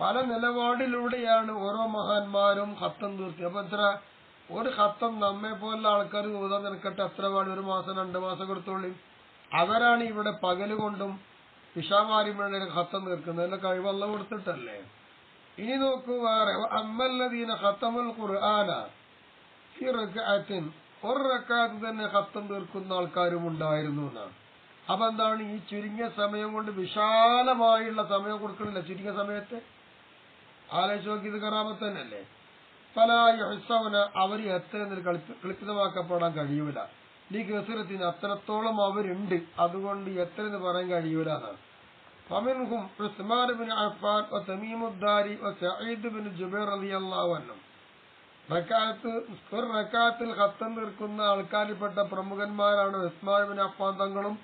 പല നിലപാടിലൂടെയാണ് ഓരോ മഹാന്മാരും ഖത്തം തീർത്തി. അപ്പൊ എത്ര ഒരു ഖത്തം നമ്മെ പോലുള്ള ആൾക്കാർ ഊതാൻ നിൽക്കട്ടെ, എത്ര പാടി 1 മാസം 2 മാസം കൊടുത്തോളി. അവരാണ് ഇവിടെ പകല് കൊണ്ടും ഇഷാമാരിമേടെ ഖത്തം തീർക്കുന്നത്. അതിന്റെ കഴിവല്ല കൊടുത്തിട്ടല്ലേ. ഇനി നോക്കൂ വേറെ, അമ്മല്ലദീന ഖത്തമുൽ ഖുർആന ഫി റക്അത്തിൻ, ഒരു റക്അത്ത് തന്നെ ഖത്തം തീർക്കുന്ന ആൾക്കാരും ഉണ്ടായിരുന്നു എന്നാണ്. അപ്പൊ എന്താണ്, ഈ ചുരുങ്ങിയ സമയം കൊണ്ട് വിശാലമായുള്ള സമയം കൊടുക്കണില്ല. ചുരുങ്ങിയ സമയത്ത് ആലോചിച്ച് നോക്കി, ഇത് കറാമത്ത് തന്നെയല്ലേ. പല യുഹ്സവന, അവർ എത്ര കൽപ്പിതമാക്കപ്പെടാൻ കഴിയൂല. ഈ കസറത്തിന് അത്രത്തോളം അവരുണ്ട്, അതുകൊണ്ട് എത്ര എന്ന് പറയാൻ കഴിയൂല എന്നാണ്. ഫമിൻഹും ഉസ്മാൻ ബിൻ അഫ്ഫാൻ വ തമീമുദ്ദാരി വ സഈദ് ബിൻ ജുബൈർ റളിയല്ലാഹു അൻഹു. ഒരു റക്അത്തിൽ ഖത്തം തീർക്കുന്ന ആൾക്കാരിൽപ്പെട്ട പ്രമുഖന്മാരാണ് ഉസ്മാൻ ബിൻ അഫ്ഫാൻ തങ്ങളും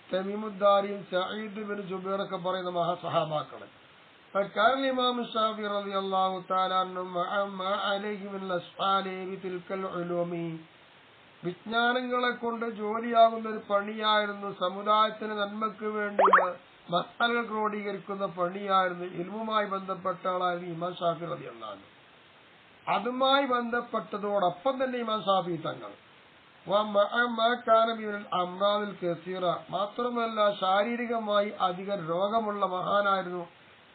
തമീമുദ്ദാരിയും സഈദ് ബിൻ ജുബൈർ ഒക്കെ പറയുന്ന മഹാസഹാബാക്കള്. فكان الإمام الشافعي رضي الله تعالى عنه ما عليه من الأشغال بتلك العلوم. വിജ്ഞാനങ്ങളെ കൊണ്ട് ജോലിയാകുന്ന ഒരു പണിയായിരുന്നു, സമുദായത്തിന് നന്മക്ക് വേണ്ടി മസ്അലകൾ ക്രോഡീകരിക്കുന്ന പണിയായിരുന്നു. ഇൽമുമായി ബന്ധപ്പെട്ട ആളായിരുന്നു ഇമാം ഷാഫി റളിയല്ലാഹു അൻഹു. അതുമായി ബന്ധപ്പെട്ടതോടൊപ്പം തന്നെ ഇമാം ഷാഫി തങ്ങൾ അമ്രാദിൽ കസീറ, മാത്രമല്ല ശാരീരികമായി അധിക രോഗമുള്ള മഹാനായിരുന്നു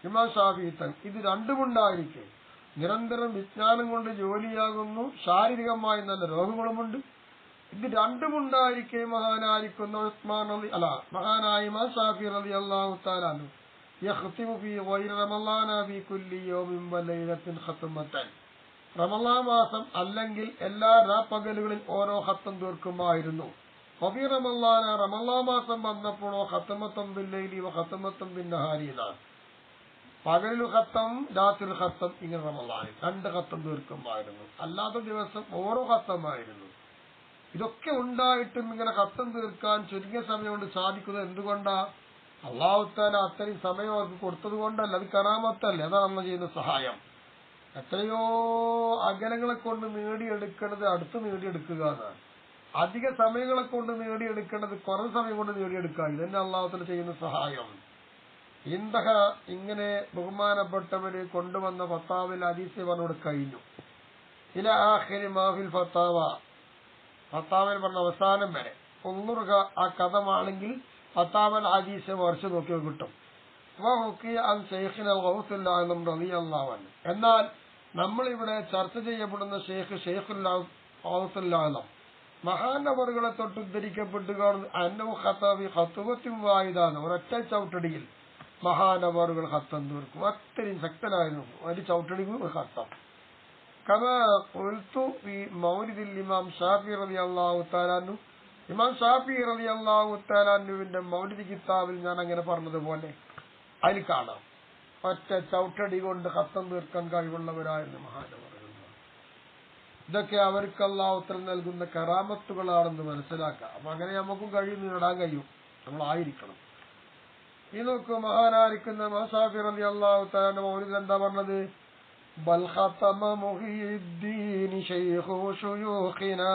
ഇമാം ഷാഫി തങ്ങൾ. ഇത് രണ്ടുമുണ്ടായിരിക്കെ നിരന്തരം വിജ്ഞാനം കൊണ്ട് ജോലിയാകുന്നു, ശാരീരികമായി നല്ല രോഗങ്ങളുമുണ്ട്. ഇത് രണ്ടുമുണ്ടായിരിക്കെ മഹാനായിരിക്കുന്ന മഹാനായ ഇമാം ഷാഫി റളിയല്ലാഹു തആല അൻഹു യഖ്തിമു ഫീ ഗൈരി റമളാന ഫീ കുല്ലി യൗമിൻ വ ലൈലത്തിൻ ഖത്മതൻ. റമളാൻ മാസം അല്ലെങ്കിൽ എല്ലാ രാപ്പകലുകളിൽ ഓരോ ഖത്തം തീർക്കുമായിരുന്നു. ഫീ റമളാന, റമളാൻ മാസം വന്നപ്പോഴോ ഖത്മതൻ ബിൽ ലൈലി വ ഖത്മതൻ ബിൻ നഹാരി, പകലിൽ ഖത്തം രാത്രി ഖത്തം, ഇങ്ങനെ റമളാനിൽ 2 ഖത്തം തീർക്കുമായിരുന്നു. അല്ലാത്ത ദിവസം ഓരോ ഖത്തമായിരുന്നു. ഇതൊക്കെ ഉണ്ടായിട്ടും ഇങ്ങനെ ഖത്തം തീർക്കാൻ ചുരുങ്ങിയ സമയം കൊണ്ട് സാധിക്കുന്നത് എന്തുകൊണ്ടാ? അല്ലാഹു തആല അത്രയും സമയം അവർക്ക് കൊടുത്തത് കൊണ്ടല്ല. അത് കറാമത്തല്ലേ, അതാണ് നമ്മൾ ചെയ്യുന്ന സഹായം. എത്രയോ അകലങ്ങളെ കൊണ്ട് നേടിയെടുക്കേണ്ടത് അടുത്ത് നേടിയെടുക്കുക എന്നാണ്. അധിക സമയങ്ങളെ കൊണ്ട് നേടിയെടുക്കേണ്ടത് കുറഞ്ഞ സമയം കൊണ്ട് നേടിയെടുക്കുക. ഇതന്നെ അല്ലാഹു തആല ചെയ്യുന്ന സഹായം. ഇന്ദഹ, ഇങ്ങനെ ബഹുമാനപ്പെട്ടവര് കൊണ്ടുവന്ന ഫത്താവിൽ ഹദീസ് പറഞ്ഞോട് കഴിഞ്ഞു. ഇല ആഖിരി മാഫിൽ ഫത്താവ, ഫത്താവിൽ പറഞ്ഞ അവസാനം വരെ ഒന്നുറുക ആ കഥമാണെങ്കിൽ ഫത്താവൽ ഹദീസ് വർഷം നോക്കിയോ കിട്ടും. എന്നാൽ നമ്മളിവിടെ ചർച്ച ചെയ്യപ്പെടുന്ന ഷെയ്ഖുൽ ഔസുൽ മഹാനവറുകളെ തൊട്ട് ഉദ്ധരിക്കപ്പെട്ടു കാണുന്നു. അന്നഹു ഖതബി ഖത്വത്തിൻ വാഹിദാണ്, ഒരൊറ്റ ചവിട്ടടിയിൽ മഹാനവറുകൾ ഖത്തം തീർക്കും. അത്രയും ശക്തനായിരുന്നു. ഒരു ചവിട്ടടിക്കും ഒരു ഖത്തം. കമാ ഖുൽതു ഫീ മൗലിദിൽ ഇമാം ഷാഫി റളിയല്ലാഹു തആല അൻഹു, ഇമാം ഷാഫി റളിയല്ലാഹു തആല അൻഹുവിന്റെ മൗലിദ് കിതാബിൽ ഞാൻ അങ്ങനെ പറഞ്ഞതുപോലെ അതിൽ കാണാം. ഒറ്റ ചവിട്ടടി കൊണ്ട് ഖത്തം തീർക്കാൻ കഴിവുള്ളവരായിരുന്നു മഹാനവറുകൾ. ഇതൊക്കെ അവർക്ക് അല്ലാഹു തആല നൽകുന്ന കറാമത്തുകളാണെന്ന് മനസ്സിലാക്കാം. അപ്പൊ അങ്ങനെ നമുക്കും കഴിയും, നേടാൻ കഴിയും, നമ്മളായിരിക്കണം. ഈ നോക്കൂ, മഹാനായിരിക്കുന്ന ഇമാം ഷാഫി റളിയല്ലാഹു തആല മൗലിദിൽ എന്താ പറഞ്ഞത്? ബൽ ഖതമ മുഹിയുദ്ദീൻ ശൈഖു ശുയൂഖിനാ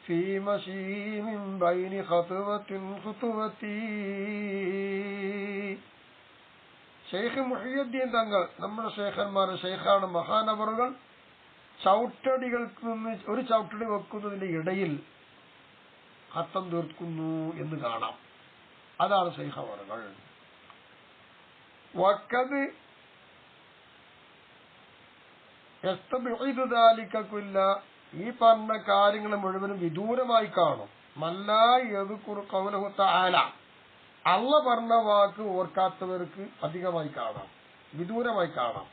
ഫീ മശീ മിൻ ബൈനി ഖത്വത്തിൻ ഖുത്വതി. ഷെയ്ഖ് മുഹിയുദ്ദീൻ തങ്ങൾ, നമ്മുടെ ഷെയ്ഖന്മാർ, ഷെയ്ഖാണ് മഹാനവറുകൾ, ചവിട്ടടികൾക്ക് നിന്ന് ഒരു ചവിട്ടടി വെക്കുന്നതിന്റെ ഇടയിൽ ഖത്തം തീർക്കുന്നു എന്ന് കാണാം. അതാണ് ഷെയ്ഖ് അവറുകൾ. വഖദ് യസ്തബിഉദു ദാലിക കുല്ല, ഈ പറഞ്ഞ കാര്യങ്ങൾ മുഴുവനും വിദൂരമായി കാണും. മല്ലാ യദ്കുറു ഖൗലഹു തആല, അല്ലാഹ് പറഞ്ഞ വാക്ക് ഓർക്കാത്തവർക്ക് അധികമായി കാണാം, വിദൂരമായി കാണാം.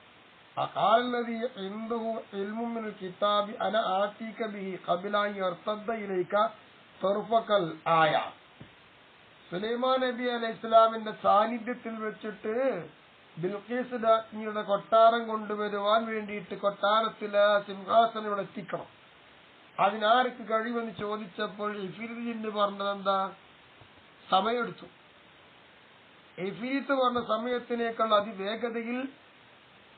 അഖാലല്ലദീ ഇൻദഹു ഇൽമുൻ മിനൽ കിതാബി അന ആതീക ബിഹി ഖബ്ല അൻ യർതദ്ദ ഇലൈക തർഫകൽ ആയ. സുലൈമാൻ നബി അലൈഹിസ്സലാമിന്റെ സാന്നിധ്യത്തിൽ വെച്ചിട്ട് ബിൽഖീസ് രാജ്ഞിയുടെ കൊട്ടാരം കൊണ്ടുവരുവാൻ വേണ്ടിയിട്ട് കൊട്ടാരത്തിലെ സിംഹാസനം ഇവിടെ എത്തിക്കണം. അതിനാർക്ക് കഴിവെന്ന് ചോദിച്ചപ്പോൾ ഇഫ്രീത്ത് പറഞ്ഞതെന്താ? സമയമെടുത്തു. ഇഫ്രീത്ത് പറഞ്ഞ സമയത്തിനേക്കാൾ അതിവേഗതയിൽ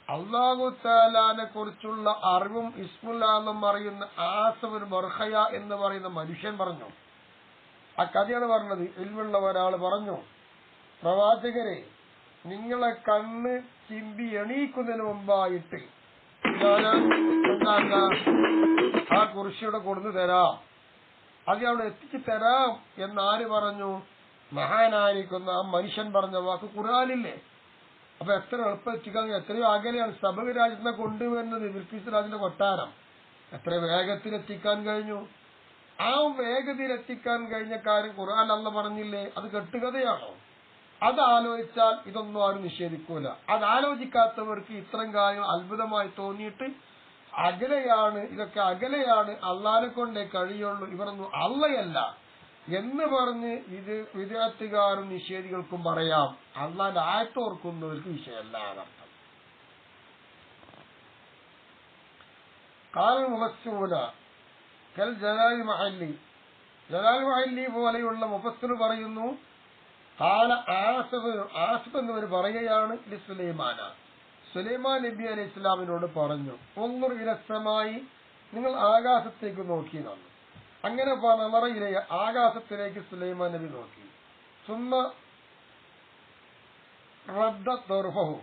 അല്ലാഹു തആലാനെ കുറിച്ചുള്ള അറിവും ഇസ്മുല്ലാഹും അറിയുന്ന ആസവർ ബർഖയ എന്ന് പറയുന്ന മനുഷ്യൻ പറഞ്ഞു. ആ കഥയാണ് പറഞ്ഞത്. ഇൽമുള്ള ഒരാൾ പറഞ്ഞു, പ്രവാചകരെ, നിങ്ങളെ കണ്ണ് ചിന്തി എണീക്കുന്നതിന് മുമ്പായിട്ട് ഞാൻ ആ കുരിശിയുടെ കൊടുത്തു തരാം, അത് അവിടെ എത്തിച്ചു തരാം എന്നാര് പറഞ്ഞു? മഹാനായിരിക്കുന്ന ആ മനുഷ്യൻ പറഞ്ഞ വാക്ക് ഖുർആനില്ലേ? അപ്പൊ എത്ര എളുപ്പം എത്തിക്കാൻ, എത്രയോ അകലെയാണ് സബക് രാജ്യത്തിനെ കൊണ്ടുവരുന്നത്. ബിൽക്കിസ് രാജിന്റെ കൊട്ടാരം എത്ര വേഗത്തിൽ എത്തിക്കാൻ കഴിഞ്ഞു. ആ വേഗതയിൽ എത്തിക്കാൻ കഴിഞ്ഞ കാര്യം ഖുർആൻ അല്ല പറഞ്ഞില്ലേ? അത് കെട്ടുകഥയാണോ? അത് ആലോചിച്ചാൽ ഇതൊന്നും ആരും നിഷേധിക്കൂല. അത് ആലോചിക്കാത്തവർക്ക് ഇത്തരം കാര്യങ്ങൾ അത്ഭുതമായി തോന്നിയിട്ട് അകലെയാണ്, ഇതൊക്കെ അകലെയാണ്, അള്ളാനെ കൊണ്ടേ കഴിയുള്ളൂ, ഇവരൊന്നും അള്ളയല്ല എന്ന് പറഞ്ഞ് ഇത് വിദ്യാർത്ഥികാരും നിഷേധികൾക്കും പറയാം. അള്ളാന്റെ ആയത്തോർക്കുന്നവർക്ക് വിഷയമല്ല എന്നർത്ഥം. കാൽ മുഫസ്സിറൂന കൽ ജലാൽ മഹല്ലി, ജലാൽ മഹല്ലി പോലെയുള്ള മുഫസ്സിർ പറയുന്നു, കാല ആസിഫ് എന്നിവർ പറയുകയാണ് സുലൈമാന, സുലൈമാൻ നബി അലൈഹി ഇസ്ലാമിനോട് പറഞ്ഞു, ഒന്നൂർ ഇലസമായി, നിങ്ങൾ ആകാശത്തേക്ക് നോക്കി എന്നാണ്. അങ്ങനെ പറഞ്ഞ ആകാശത്തിലേക്ക് സുലൈമാൻ നബി നോക്കി. സുമ്മ റദ്ദ ദർഫഹു,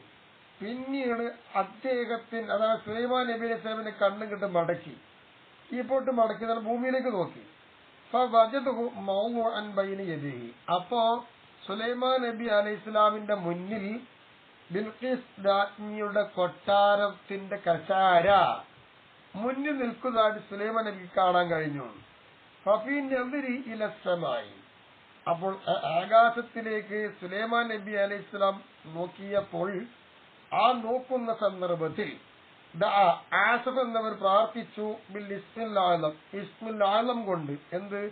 പിന്നീട് അദ്ദേഹത്തിന്, അതായത് സുലൈമാൻ നബി അലൈഹി ഇസ്ലാമിന്റെ കണ്ണും കിട്ട് മടക്കി, കീപ്പോട്ട് മടക്കി ഭൂമിയിലേക്ക് നോക്കി. ഫവജദഹു മൗമുഅൻ ബൈന യദൈഹി, അപ്പോ സുലൈമാൻ നബി അലൈഹി ഇസ്ലാമിന്റെ മുന്നിൽ ബിൽഖീസ് രാജ്ഞിയുടെ കൊട്ടാരത്തിന്റെ കസാര മുന്നിൽ നിൽക്കുന്നതായിട്ട് സുലൈമാൻ നബിക്ക് കാണാൻ കഴിഞ്ഞു. ഇലസമായി, അപ്പോൾ ആകാശത്തിലേക്ക് സുലൈമാൻ നബി അലൈഹി ഇസ്ലാം നോക്കിയപ്പോൾ ആ നോക്കുന്ന സന്ദർഭത്തിൽ ആസഫ് എന്നവർ പ്രാർത്ഥിച്ചു ബിൽ ഇസ്മിൽ ആലം, ഇസ്മിൽ ആലം കൊണ്ട്. എന്ത്?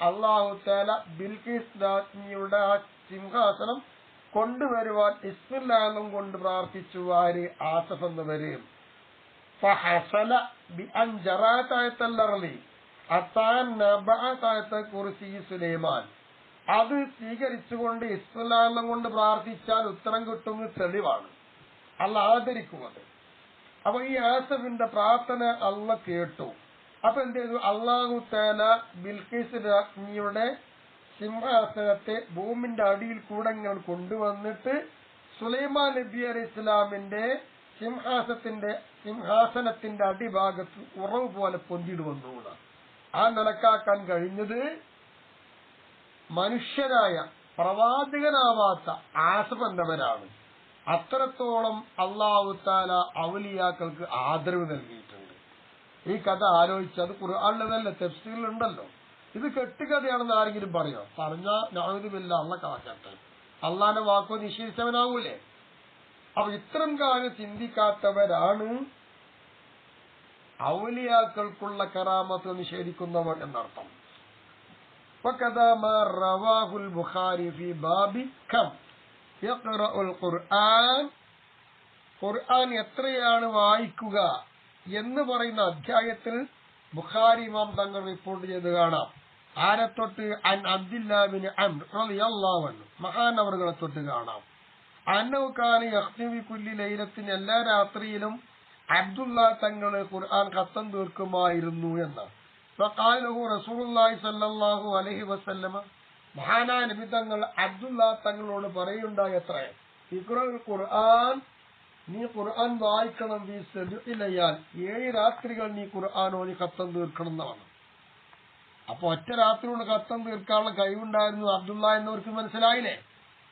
അല്ലാഹു തആല ബിൽഖീസ് രാജ്ഞിയുടെ ആ സിംഹാസനം കൊണ്ടുവരുവാൻ ഇസ്മിൽ ആലം കൊണ്ട് പ്രാർത്ഥിച്ചു. ആര്? ആസഫ് എന്നവര്. ഫഹസല ബിഅൻ ജറാഅത അൽ-അർളി അതാൻ നബഅത കുർസി സുലൈമാൻ, അത് സ്വീകരിച്ചുകൊണ്ട് ഇസ്മിൽ ആലം കൊണ്ട് പ്രാർത്ഥിച്ചാൽ ഉത്തരം കിട്ടുന്ന തെളിവാണ് അള്ളാഹ് ആദരിക്കുന്നത്. അപ്പൊ ഈ ആസഫിന്റെ പ്രാർത്ഥന അള്ളാഹ് കേട്ടു. അപ്പൊ എന്ത് ചെയ്തു? അല്ലാഹു തആല ബിൽഖീസ് രാജ്ഞിയുടെ സിംഹാസനത്തെ ഭൂമിന്റെ അടിയിൽ കൂടെ ഇങ്ങനെ കൊണ്ടുവന്നിട്ട് സുലൈമാൻ നബി അലൈഹി ഇസ്ലാമിന്റെ സിംഹാസനത്തിന്റെ അടിഭാഗത്ത് ഉറവ് പോലെ പൊന്തിടുവന്നു. ആ നിലക്കാക്കാൻ കഴിഞ്ഞത് മനുഷ്യരായ പ്രവാചകനാവാത്ത ആസഫ് എന്നവരാണ്. അത്രത്തോളം അല്ലാഹു തആല ഔലിയാക്കൾക്ക് ആദരവ് നൽകിയിട്ടുണ്ട്. ഈ കഥ ആലോചിച്ച്, അത് ഖുർആനിലല്ല തഫ്സീറിലുണ്ടല്ലോ. ഇത് കെട്ടുകഥയാണെന്ന് ആരെങ്കിലും പറയോ? പറഞ്ഞാ നഅൂദു ബില്ലാഹ്, അള്ളാഹ് കാക്കട്ടെ. അള്ളാന്റെ വാക്കോ നിഷേധിച്ചവനാവൂലേ? അപ്പൊ ഇത്തരം കാര്യം ചിന്തിക്കാത്തവരാണ് ഔലിയാക്കൾക്കുള്ള കറാമത്ത് നിഷേധിക്കുന്നവർ എന്നർത്ഥം. വകദാ മാ റവാഹുൽ ബുഖാരി ഫീ ബാബി കം യഖറഉൽ ഖുർആൻ, ഖുർആൻ എത്രയാണ് വായിക്കുക എന്ന് പറയുന്ന അധ്യായത്തിൽ ബുഖാരി ഇമാം തങ്ങൾ റിപ്പോർട്ട് ചെയ്ത് കാണാം. ആരെ തൊട്ട്? അൻ അബ്ദുല്ലാഹ് ബിൻ അംർ റളിയല്ലാഹു അൻഹു, മഹാനവറുകളെ തൊട്ട് കാണാം. അന്നഹു കാന യഖ്തമി കുല്ലി ലൈലത്തിൻ, എല്ലാ രാത്രിയിലും അബ്ദുല്ലാഹ് തങ്ങൾ ഖുർആൻ ഖത്തം തീർക്കുമായിരുന്നു എന്നാണ്. ഫഖാല ലഹു റസൂലുള്ളാഹി സ്വല്ലല്ലാഹു അലൈഹി വസല്ലമ, മഹാനായ നബി തങ്ങൾ അബ്ദുല്ലാഹ് തങ്ങളോട് പറയുണ്ടായി, എത്ര ഇഖ്റഉൽ ഖുർആൻ, നീ ഖുർആൻ വായിക്കണം, ഈ 7 രാത്രികൾ നീ ഖുർആൻ ഓതി ഖത്തം തീർക്കണം എന്നാണ്. അപ്പൊ ഒറ്റ രാത്രി കൊണ്ട് ഖത്തം തീർക്കാനുള്ള കഴിവുണ്ടായിരുന്നു അബ്ദുള്ള എന്നവർക്ക് മനസ്സിലായില്ലേ?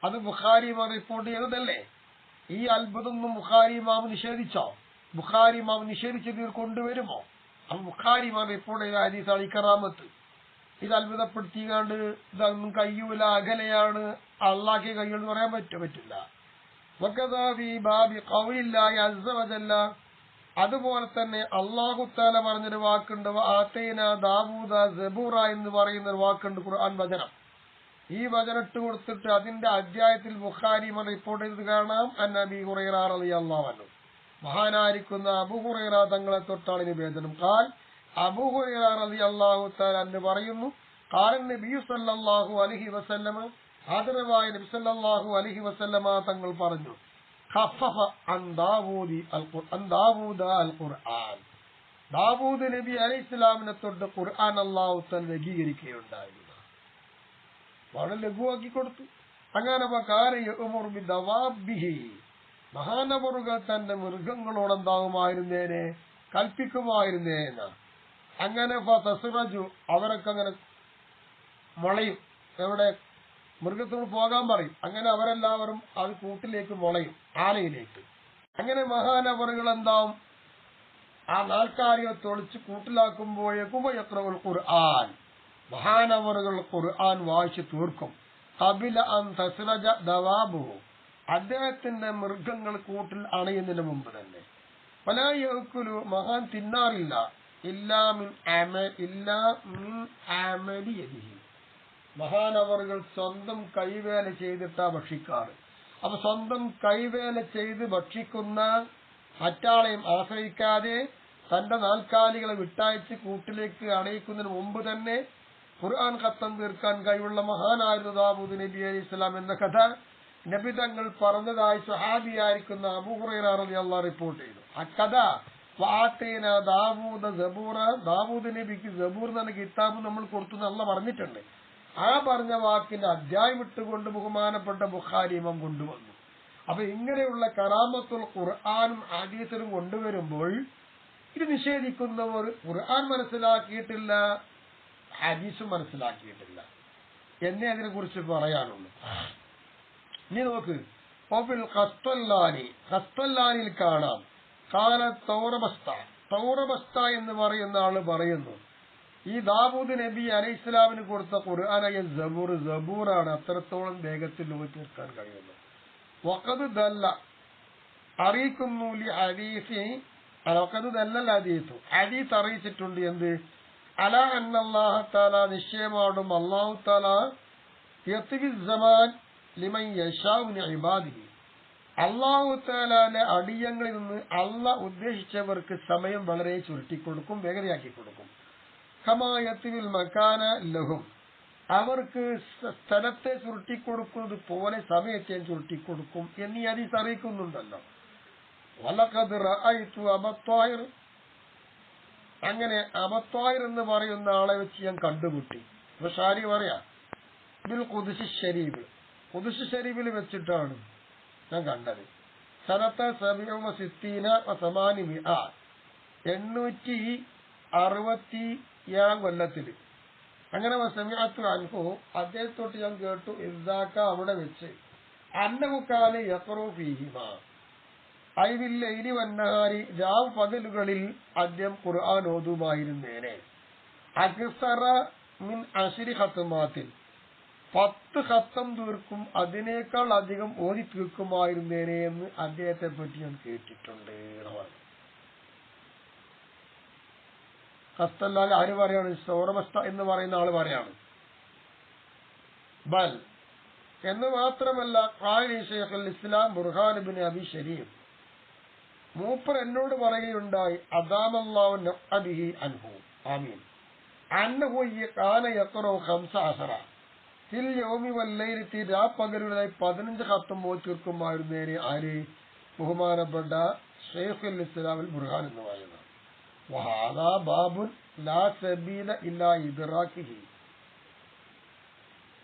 അത് ബുഖാരി ഇമാം റിപ്പോർട്ട് ചെയ്തതല്ലേ? ഈ അത്ഭുതമൊന്നും ബുഖാരി ഇമാം നിഷേധിച്ചോ? ബുഖാരി ഇമാം നിഷേധിച്ചത് കൊണ്ടുവരുമോ? അപ്പൊ ബുഖാരി ഇമാം റിപ്പോർട്ട് ചെയ്ത ഹദീസാണ് ഈ കറാമത്ത്. ഇത് അത്ഭുതപ്പെടുത്തിയാണ്ട് ഇതൊന്നും കഴിയൂല, അകലെയാണ്, അള്ളാഹ്ക്ക് കഴിയുമെന്ന് പറയാൻ പറ്റില്ല. അതുപോലെ തന്നെ അല്ലാഹു തആല പറഞ്ഞൊരു വാക്കുണ്ട്, ആതൈന ദാവൂദ സബൂറ എന്ന് പറയുന്ന ഒരു വാക്കുണ്ട് ഖുർആൻ വചനം. ഈ വചനം ഇട്ട് കൊടുത്തിട്ട് അതിന്റെ അധ്യായത്തിൽ ബുഖാരി റിപ്പോർട്ട് ചെയ്തത് കാണാം. അന്നബി ഹുറൈറ റളിയല്ലാഹു അൻഹു, മഹാനായിരിക്കുന്ന അബൂ ഹുറൈറ തങ്ങളെ തൊട്ടാണ് നിവേദനം. ഖാൽ, അബൂ ഹുറൈറ റളിയല്ലാഹു തആല എന്ന് പറയുന്നു, ഖാല നബി സല്ലല്ലാഹു അലൈഹി വസല്ലമ, ആദരവായ നബി സല്ലല്ലാഹു അലൈഹി വസല്ലമ തങ്ങൾ പറഞ്ഞു, ഖഫഫ അൻ ദാവൂദ അൽ ഖുർആൻ, ദാവൂദ് നബി അലൈഹിസ്സലാമിനെ തൊട്ട് ഖുർആൻ അല്ലാഹു തആല ലഘൂകരിക്കുകയുണ്ടായിരുന്നു. വളരെ ലഘുവാക്കി കൊടുത്തു. അങ്ങനെ മഹാനവറുകൾ തന്റെ മൃഗങ്ങളോട് എന്താകുമായിരുന്നേനെ കൽപ്പിക്കുമായിരുന്നേന. അങ്ങനെ അവരൊക്കെ അങ്ങനെ മുളയും, എവിടെ മൃഗത്തോട് പോകാൻ പറയും. അങ്ങനെ അവരെല്ലാവരും അത് കൂട്ടിലേക്ക് മുളയും, ആലയിലേക്ക്. അങ്ങനെ മഹാനവറുകൾ എന്താവും, ആ നാൽക്കാലികൾ തൊളിച്ച് കൂട്ടിലാക്കുമ്പോഴേക്കും ഖുർആൻ, മഹാനവറുകൾ ഖുർആൻ വായിച്ചു തീർക്കും. ഖബില അൻ തസ്റജ ദവാബുഹു, അദ്ദേഹത്തിന്റെ മൃഗങ്ങൾ കൂട്ടിൽ അണയുന്നതിന് മുമ്പ് തന്നെ. വലാ യഅ്കുലു, മഹാൻ തിന്നാറില്ല, ഇല്ലാ മിൻ അമലി യദിഹി, മഹാനവറുകൾ സ്വന്തം കൈവേല ചെയ്തിട്ടാ ഭക്ഷിക്കാറ്. അപ്പൊ സ്വന്തം കൈവേല ചെയ്ത് ഭക്ഷിക്കുന്ന, മറ്റാളെയും ആശ്രയിക്കാതെ തന്റെ നാൽക്കാലികളെ വിട്ടയച്ച് കൂട്ടിലേക്ക് അണയിക്കുന്നതിന് മുമ്പ് തന്നെ ഖുർആൻ ഖത്തം തീർക്കാൻ കഴിവുള്ള മഹാനായിരുന്നു ദാവൂദ് നബി അലൈഹി സ്വലാം എന്ന കഥ നബി തങ്ങൾ പറഞ്ഞതായി സ്വഹാബിയായിരിക്കുന്ന അബൂ ഹുറൈറ റളിയല്ലാഹു റിപ്പോർട്ട് ചെയ്തു. ആ കഥ വാതേന ദാവൂദ സബൂറ, ദാവൂദ് നബിക്ക് സബൂർ എന്ന കിതാബ് നമ്മൾ കൊടുത്തു എന്ന് അല്ലാഹ് പറഞ്ഞിട്ടുണ്ട്. ആ പറഞ്ഞ വാക്കിന്റെ അധ്യായം ഇട്ടുകൊണ്ട് ബഹുമാനപ്പെട്ട ബുഖാരി ഇമാം കൊണ്ടുവന്നു. അപ്പൊ ഇങ്ങനെയുള്ള കറാമത്തുൽ ഖുർആനും ഹദീസിലും കൊണ്ടുവരുമ്പോൾ ഇത് നിഷേധിക്കുന്നവർ ഖുർആൻ മനസ്സിലാക്കിയിട്ടില്ല, ഹദീസും മനസ്സിലാക്കിയിട്ടില്ല എന്നേ അതിനെ കുറിച്ച് പറയാനുള്ളൂ. ഇനി നോക്ക്, ഖസ്തല്ലാനിൽ കാണാം, തൗറബസ്ത എന്ന് പറയുന്ന ആള് പറയുന്നു, ഈ ദാവൂദ് നബി അലൈഹി ഇസ്ലാമിന് കൊടുത്ത ഖുർആനായ സബൂറാണ് അത്രത്തോളം വേഗത്തിൽ ഓതി തീർക്കാൻ കഴിയുന്നത്. വഖദ് ദല്ല അറിയിക്കുന്നു, ഹദീസ് അറിയിച്ചിട്ടുണ്ട്. എന്ത്? അലാ അന്നല്ലാഹു തആല, നിശ്ചയമാടും അല്ലാഹു തആല യത്വി സമാൻ ലിമൻ യശാഉ മിൻ ഇബാദിഹി, അല്ലാഹു തആലയുടെ അടിയങ്ങളിൽ നിന്ന് അല്ലാഹ് ഉദ്ദേശിച്ചവർക്ക് സമയം വളരെ ചുരുട്ടിക്കൊടുക്കും, വേഗതയാക്കി കൊടുക്കും. കമാ യത്വിൽ മകാന ലഹും, അവർക്ക് സ്ഥലത്തെ ചുരുട്ടിക്കൊടുക്കുന്നത് പോലെ സമയത്തെ ചുരുട്ടിക്കൊടുക്കും എന്നീ ഹദീസ് അറിയിക്കുന്നുണ്ടല്ലോ. വലഖദ് റഅയ്തു അബത്വായിർ, അങ്ങനെ അബത്വായിർ എന്ന് പറയുന്ന ആളെ വെച്ച് ഞാൻ കണ്ടുമുട്ടി. ഇപ്പൊ ഷാരി പറയാ, ബിൽ ഖുദ്സ് ശരീഫ്, ഖുദ്സ് ശരീഫിൽ വെച്ചിട്ടാണ് ഞാൻ കണ്ടത്. സനത്ത 867 കൊല്ലത്തില്. അങ്ങനെ സമയത്തു അൻഹു, അദ്ദേഹത്തോട്ട് ഞാൻ കേട്ടു, ഇസ്ദാക്ക അവിടെ വെച്ച്, അന്നഹുക്കാന യഖറു ഫീഹിമാ, ഐവില്ലൈലി വന്നഹാരി, രാവ് പകലുകളിൽ അദ്ദേഹം ഖുർആൻ ഓതുമായിരുന്നേനെ. അക്സറ മിൻ 10 ഖത്മാത്തിൽ, 10 ഖത്തം തീർക്കും, അതിനേക്കാൾ അധികം ഓതി തീർക്കുമായിരുന്നേനെ എന്ന് അദ്ദേഹത്തെ പറ്റി ഞാൻ കേട്ടിട്ടുണ്ട്. ഖസ്തല്ലാൽ ആര് പറയാണ്? സൗറബസ്ത എന്ന് പറയുന്ന ആള് പറയാണ്. ബൽ എന്ന് മാത്രമല്ല, ഖാലി ശൈഖുൽ ഇസ്ലാം ബുർഹാൻ ഇബ്നു അബി ശരീഫ്, മൂപ്പർ എന്നോട് പറയുകയുണ്ടായി, അദാമല്ലാഹു നഖദിഹി അൻഹു, ആമീൻ, അന്നഹു കാന യഖറു 15 ഫിൽ യൗമി വൽ ലൈലത്തി, രാപ്പകലുകളായി 15 ഖത്തം ഓതി തീർക്കുമായിരുന്നേനെ. ആര്? ബഹുമാനപ്പെട്ട ശൈഖുൽ ഇസ്ലാം ബുർഹാൻ എന്ന് പറയുന്നത്. വഹാദാ ബാബുൻ ലാ സബീല ഇല്ലാ ഇദ്റാകിഹി,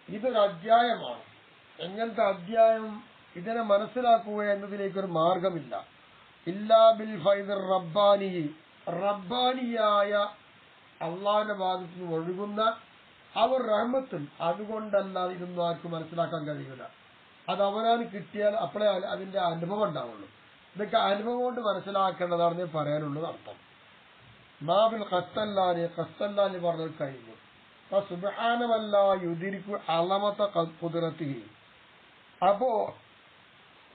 ഇതൊരു അധ്യായമാണ്. എങ്ങനത്തെ അധ്യായം? ഇതിനെ മനസ്സിലാക്കുക എന്നതിലേക്കൊരു മാർഗമില്ല. ഇല്ലാ ബിൽ ഫൈദർ റബ്ബാനി, റബ്ബാനിയായ അള്ളാഹിന്റെ ഭാഗത്ത് നിന്ന് ഒഴുകുന്ന അവർ റഹ്മത്തും, അതുകൊണ്ടല്ലാതെ ഇതൊന്നും ആർക്കും മനസ്സിലാക്കാൻ കഴിയില്ല. അത് അവരാണ് കിട്ടിയാൽ അപ്പോഴേ അതിന്റെ അനുഭവം ഉണ്ടാവുള്ളൂ. ഇതൊക്കെ അനുഭവം കൊണ്ട് മനസ്സിലാക്കേണ്ടതാണെന്ന് പറയാനുള്ളത് അർത്ഥം. മാബിൽ ഖസ്തല്ലാനി, ഖസ്തല്ലാനി പറഞ്ഞത് കഴിഞ്ഞു. സുബ്ഹാനമല്ല യുദിരിക്കു അളമത ഖുദ്റതിഹി, അപ്പോ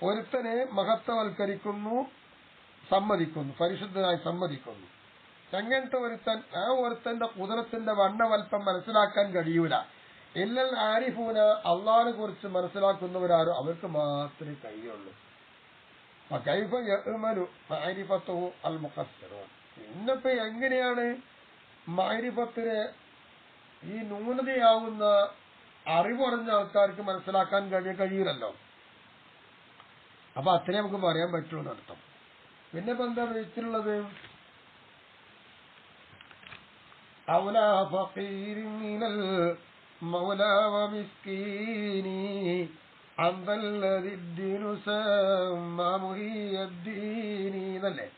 ഒരുത്തനെ മഹത്വവൽക്കരിക്കുന്നു, സമ്മതിക്കുന്നു, പരിശുദ്ധനായി സമ്മതിക്കുന്നു. എങ്ങനത്തെ ഒരുത്തൻ? ആ ഒരുത്തന്റെ ഖുദ്റത്തിന്റെ വണ്ണവൽപ്പം മനസ്സിലാക്കാൻ കഴിയൂല. ഇല്ലൽ ആരിഫൂന, അള്ളാഹിനെ കുറിച്ച് മനസ്സിലാക്കുന്നവരാരോ അവർക്ക് മാത്രമേ കഴിയുള്ളൂ. കൈഫ യഅ്മലു മഅരിഫത്തുഹു അൽ മുഖസ്സിറൂൻ, ഇന്നിപ്പോ എങ്ങനെയാണ് മഅരിഫത്തിനെ, ഈ ന്യൂനതയാവുന്ന അറിവറിഞ്ഞ ആൾക്കാർക്ക് മനസ്സിലാക്കാൻ കഴിയില്ലല്ലോ. അപ്പൊ അത്രേ നമുക്ക് പറയാൻ പറ്റുള്ളൂ എന്നർത്ഥം. പിന്നെ ഇപ്പൊ എന്താ വെച്ചിട്ടുള്ളത്? ഔലാ ഫഖീരിൻ മിനൽ മൗലാ വ മിസ്കീനി അന്തല്ലദിദ്ദീനു സമ്മ മുഹിയദ്ദീനി എന്നല്ലേ.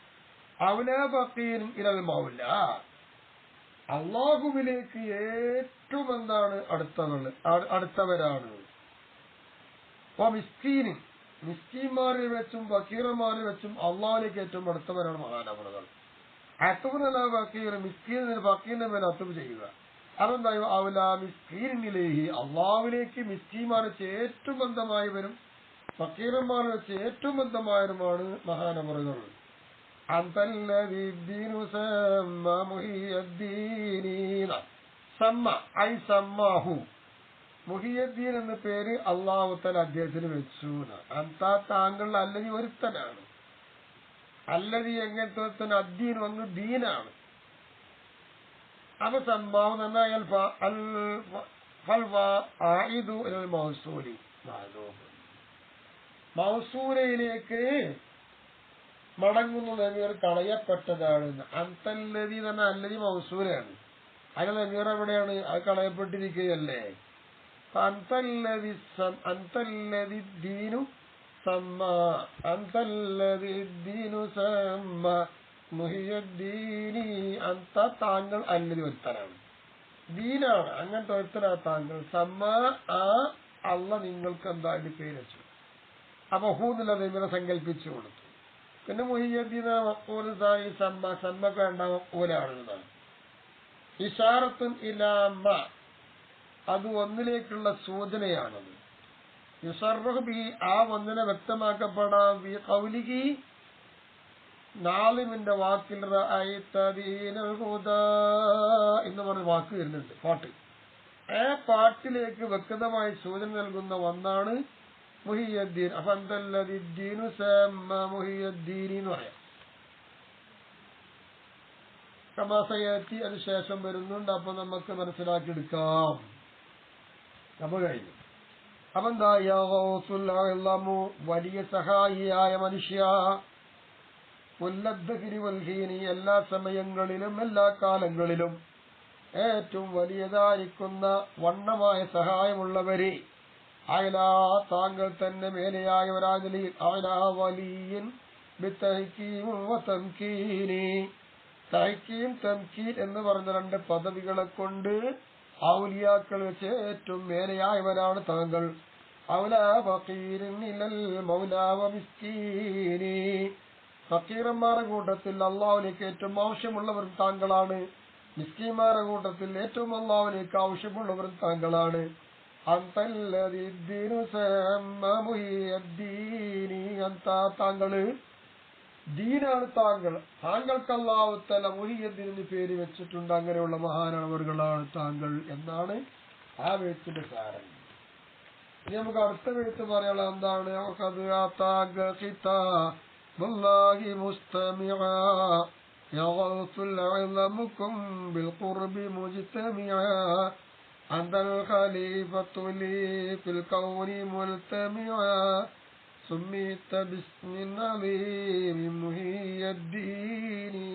ഔലാ ഫഖീറുൻ ഇലൽ മൗല, അള്ളാഹുവിലേക്ക് ഏറ്റവും എന്താണ് അടുത്തവരാണ്. മിസ്കീന്, മിസ്കീന്മാരെ വെച്ചും ഫക്കീറന്മാരെ വെച്ചും അള്ളാഹിലേക്ക് ഏറ്റവും അടുത്തവരാണ് മഹാനവറുകൾ. അത്തുബുനല്ല ഫക്കീർ, മിസ്കീൻ ഫക്കീറിന്റെ മേലെ അത്തുബ് ചെയ്യുക. അതെന്തായോ ഔലാ മിസ്കീനിലേഹി, അള്ളാഹുവിലേക്ക് മിസ്കീന്മാരെ വെച്ച് ഏറ്റവും ബന്ധമായവരും ഫക്കീറന്മാരെ വെച്ച് ഏറ്റവും ബന്ധമായവരുമാണ് മഹാനവറുകൾ. അന്തല്ലദീനു സമ്മ മുഹിയദ്ദീന, സമ്മ ഐ സമ്മാഹു, മുഹിയദ്ദീൻ എന്ന പേര് അള്ളാഹു തആല അദ്ദേഹത്തിന് വെച്ചു. അന്ത താങ്കൾ അല്ലതി ഒരുത്തനാണ്. അല്ലതി എങ്ങനത്തെ ഒരുത്തൻ, അദ്ദീൻ വന്ന് ദീനാണ്. അപ്പൊ സമ്മാഹു എന്ന് മൗസൂലയിലേക്ക് മടങ്ങുന്ന നമീർ കളയപ്പെട്ടതാണ്. അന്തല്ലതി എന്ന് പറഞ്ഞാൽ അല്ലതി മൗസൂലാണ്. അതിന് നമീർ എവിടെയാണ്? അത് കളയപ്പെട്ടിരിക്കുകയല്ലേ. അന്തല്ലദിദ്ദീനു സമ്മ, അന്തല്ലദിദ്ദീനു സമ്മ മുഹിയദ്ദീനി, അന്ത താങ്കൾ അല്ലതി ഒരുത്തനാണ്, ദീനാണ്, അങ്ങനത്തെ ഒരുത്തനാണ് താങ്കൾ. സമ്മ ആ അള്ള നിങ്ങൾക്ക് എന്താ അതിന്റെ പേര് വെച്ചു. അപ്പൊ ഹൂന്നുള്ള നമീറെ സങ്കല്പിച്ചു കൊടുത്തു. പിന്നെ മുഹിയദ്ദീൻ സമ്മ, സമ്മക്ക് വേണ്ട ഓലാണെന്നാണ്. ഇശാറത്തുൻ ഇലാമ, അത് ഒന്നിലേക്കുള്ള സൂചനയാണത്. യുസർറഹു ബിഹി, ആ ഒന്നിനെ വ്യക്തമാക്കപ്പെടാം. ബി ഖൗലിഹി, നാളിമിന്റെ വാക്കിൽ റഅയ്ത ദീനൽ ഹുദാ എന്ന് പറഞ്ഞ വാക്ക് വരുന്നുണ്ട്, പാട്ട്. ആ പാട്ടിലേക്ക് വ്യക്തമായി സൂചന നൽകുന്ന ഒന്നാണ് മുഹിയദ്ദീൻ. അപ്പൊ അന്തല്ലദിദ്ദീനു സമ്മ മുഹിയദ്ദീനി എന്ന് പറയാം. കമാസയത്തി അതിനുശേഷം വരുന്നുണ്ട്. അപ്പൊ നമുക്ക് മനസ്സിലാക്കിയെടുക്കാം. അപ്പൊ കഴിഞ്ഞു. അപ്പൊ എന്താ, വലിയ സഹായിയായ മനുഷ്യ, മുല്ലദ്ദഹിരി വൽഹീനി, എല്ലാ സമയങ്ങളിലും എല്ലാ കാലങ്ങളിലും ഏറ്റവും വലിയതായിരിക്കുന്ന വണ്ണമായ സഹായമുള്ളവരെ, അയലാ താങ്കൾ തന്നെ മേലെയായവരാകലി, അയലാ വലിയൻ ബിത്തഹ്കീം വതംകീനി, തഹ്കീം തംകീൻ എന്ന് പറഞ്ഞ രണ്ട് പദവികളെ കൊണ്ട് ഔലിയാക്കൾ വെച്ച് ഏറ്റവും മേലെയായവരാണ് താങ്കൾ. ഔലാ ഫഖീരിൻ ഇലൽ മൗലാ വമിസ്കീനി, ഫക്കീറന്മാരുടെ കൂട്ടത്തിൽ അള്ളാഹുവിലേക്ക് ഏറ്റവും ആവശ്യമുള്ളവരും താങ്കളാണ്. മിസ്കീന്മാരുടെ കൂട്ടത്തിൽ ഏറ്റവും അള്ളാഹുവിലേക്ക് ആവശ്യമുള്ളവരും താങ്കളാണ്. അന്തല്ലദിദ്ദീനു സമ്മ മുഹിയദ്ദീനി, അന്ത താങ്കള് ദീനാണ് താങ്കൾ. താങ്കൾക്ക് അല്ലാഹു തആല മുഹിയദ്ദീൻ പേര് വെച്ചിട്ടുണ്ട്. അങ്ങനെയുള്ള മഹാനവറുകളാണ് താങ്കൾ എന്നാണ് ആ എഴുത്തിന്റെ സാരം. ഇനി നമുക്ക് അടുത്ത എഴുത്ത് പറയാനുള്ള എന്താണ്? വല്ലാഹി മുസ്തമിഅ യഗ്ഫുൽ അഅ്ലമുകും ബിൽ ഖുർബി മുജ്തമിഅ, അന്തൽ ഖലീഫത്തു ലീ ഫിൽ കൗനി മുൽതമിഅ, സുമ്മിത ബിസ്മിൻ അലീം മുഹിയദ്ദീനി.